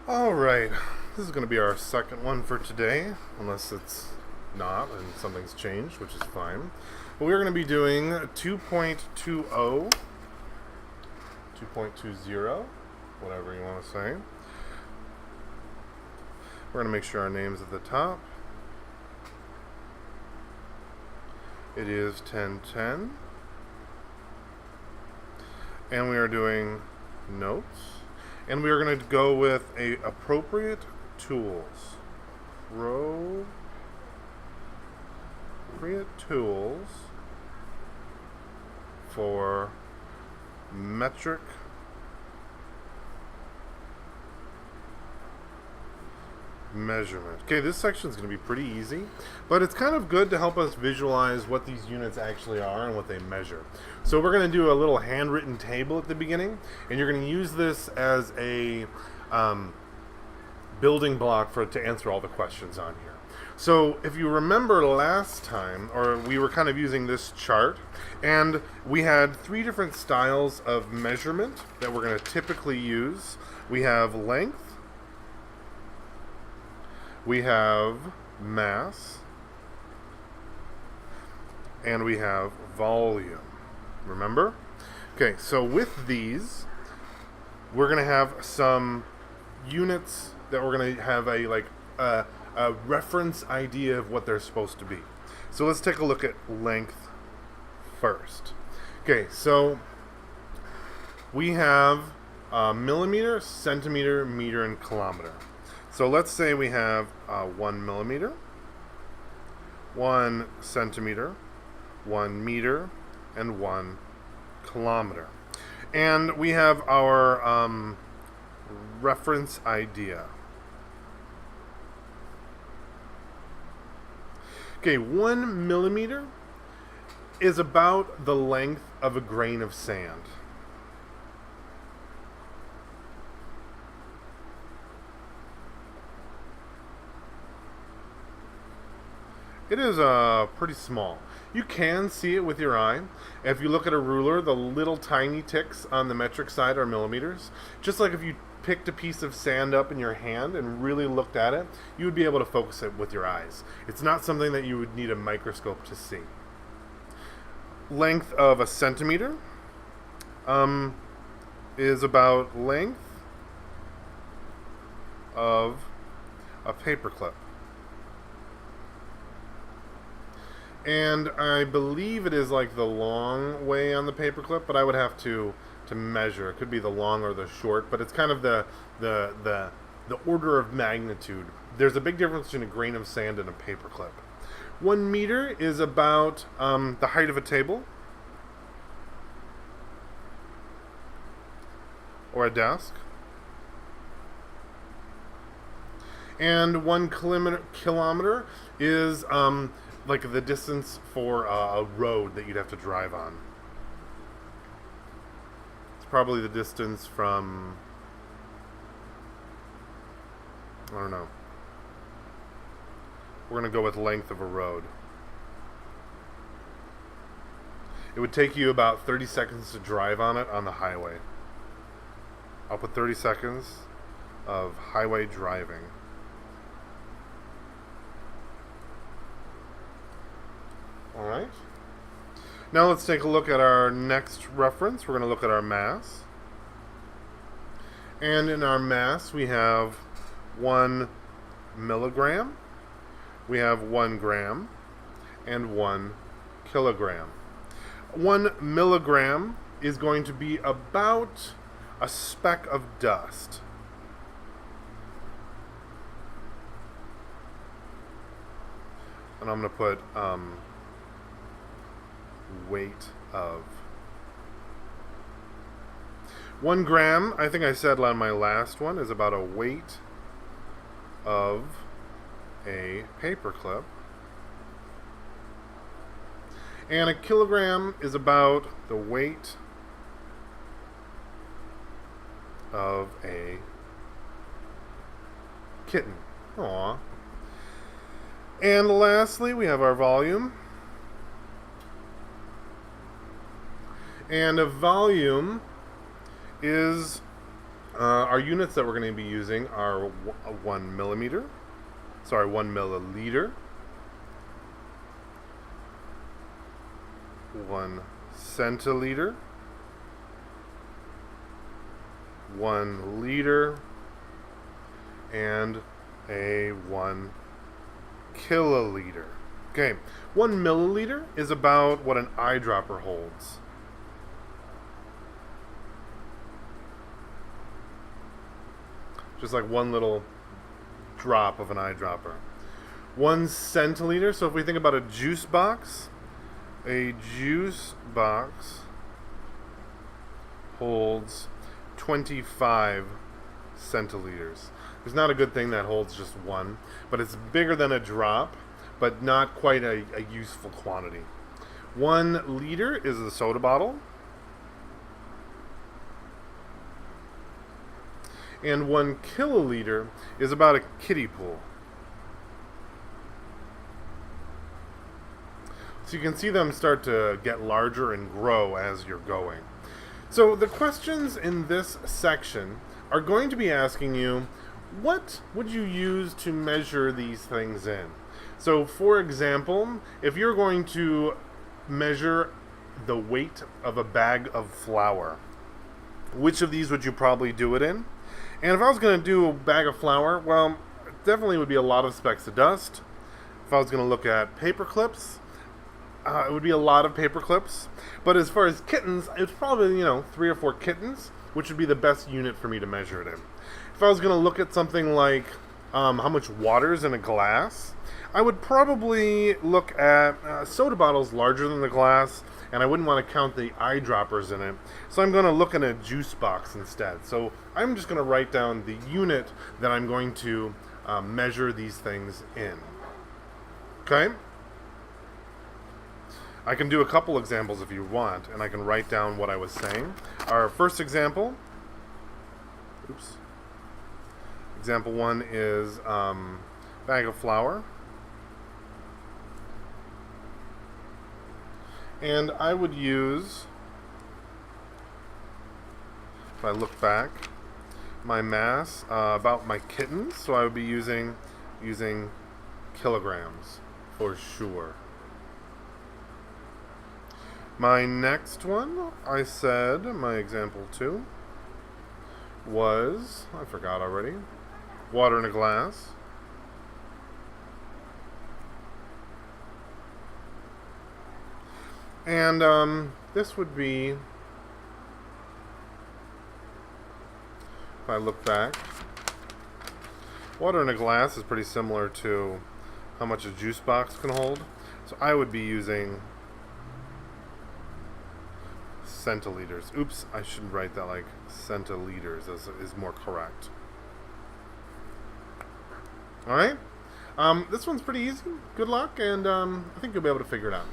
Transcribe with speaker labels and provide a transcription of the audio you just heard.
Speaker 1: Alright, this is going to be our second one for today, unless it's not and something's changed, which is fine. But we're going to be doing 2.20, 2.20, whatever you want to say. We're going to make sure our name's at the top. It is 10:10. And we are doing notes. And we are going to go with appropriate tools. Appropriate tools for metric measurement. Okay, this section is going to be pretty easy, but it's kind of good to help us visualize what these units actually are and what they measure. So we're going to do a little handwritten table at the beginning, and you're going to use this as a building block to answer all the questions on here. So if you remember last time, or we were kind of using this chart, and we had three different styles of measurement that we're going to typically use. We have length, we have mass, and we have volume. Remember? Okay, so with these, we're going to have some units that we're going to have a reference idea of what they're supposed to be. So let's take a look at length first. Okay, so we have millimeter, centimeter, meter, and kilometer. So let's say we have 1 millimeter, 1 centimeter, 1 meter, and 1 kilometer. And we have our reference idea. Okay, 1 millimeter is about the length of a grain of sand. It is pretty small. You can see it with your eye. If you look at a ruler, the little tiny ticks on the metric side are millimeters. Just like if you picked a piece of sand up in your hand and really looked at it, you would be able to focus it with your eyes. It's not something that you would need a microscope to see. Length of a centimeter is about length of a paperclip. And I believe it is like the long way on the paperclip, but I would have to measure. It could be the long or the short, but it's kind of the order of magnitude. There's a big difference between a grain of sand and a paperclip. 1 meter is about the height of a table or a desk. And 1 kilometer is like the distance for a road that you'd have to drive on. It's probably the distance from, I don't know. We're going to go with length of a road. It would take you about 30 seconds to drive on it on the highway. I'll put 30 seconds of highway driving. Alright. Now let's take a look at our next reference. We're going to look at our mass. And in our mass we have 1 milligram, we have 1 gram, and 1 kilogram. 1 milligram is going to be about a speck of dust. And I'm going to put weight of. 1 gram, I think I said on my last one, is about a weight of a paperclip. And a kilogram is about the weight of a kitten. Aww. And lastly, we have our volume. And a volume is Our units that we're going to be using are 1 millimeter, 1 milliliter, 1 centiliter, 1 liter, and a 1 kiloliter. Okay, 1 milliliter is about what an eyedropper holds. Just like one little drop of an eyedropper. 1 centiliter, so if we think about a juice box holds 25 centiliters. There's not a good thing that holds just one, but it's bigger than a drop, but not quite a useful quantity. 1 liter is the soda bottle. And 1 kiloliter is about a kiddie pool. So you can see them start to get larger and grow as you're going. So the questions in this section are going to be asking you, what would you use to measure these things in? So for example, if you're going to measure the weight of a bag of flour, which of these would you probably do it in? And if I was going to do a bag of flour, well, it definitely would be a lot of specks of dust. If I was going to look at paper clips, it would be a lot of paper clips. But as far as kittens, it's probably, 3 or 4 kittens, which would be the best unit for me to measure it in. If I was going to look at something like how much water's in a glass, I would probably look at soda bottles larger than the glass, and I wouldn't want to count the eyedroppers in it. So I'm going to look at a juice box instead. So I'm just going to write down the unit that I'm going to measure these things in. Okay? I can do a couple examples if you want, and I can write down what I was saying. Our first example, example 1 is bag of flour. And I would use, if I look back, my mass about my kittens, so I would be using kilograms for sure. My next one, I said, my example 2, was, I forgot already, water in a glass. And this would be, if I look back, water in a glass is pretty similar to how much a juice box can hold. So I would be using centiliters. Oops, I shouldn't write that like centiliters is more correct. Alright, this one's pretty easy. Good luck, and I think you'll be able to figure it out.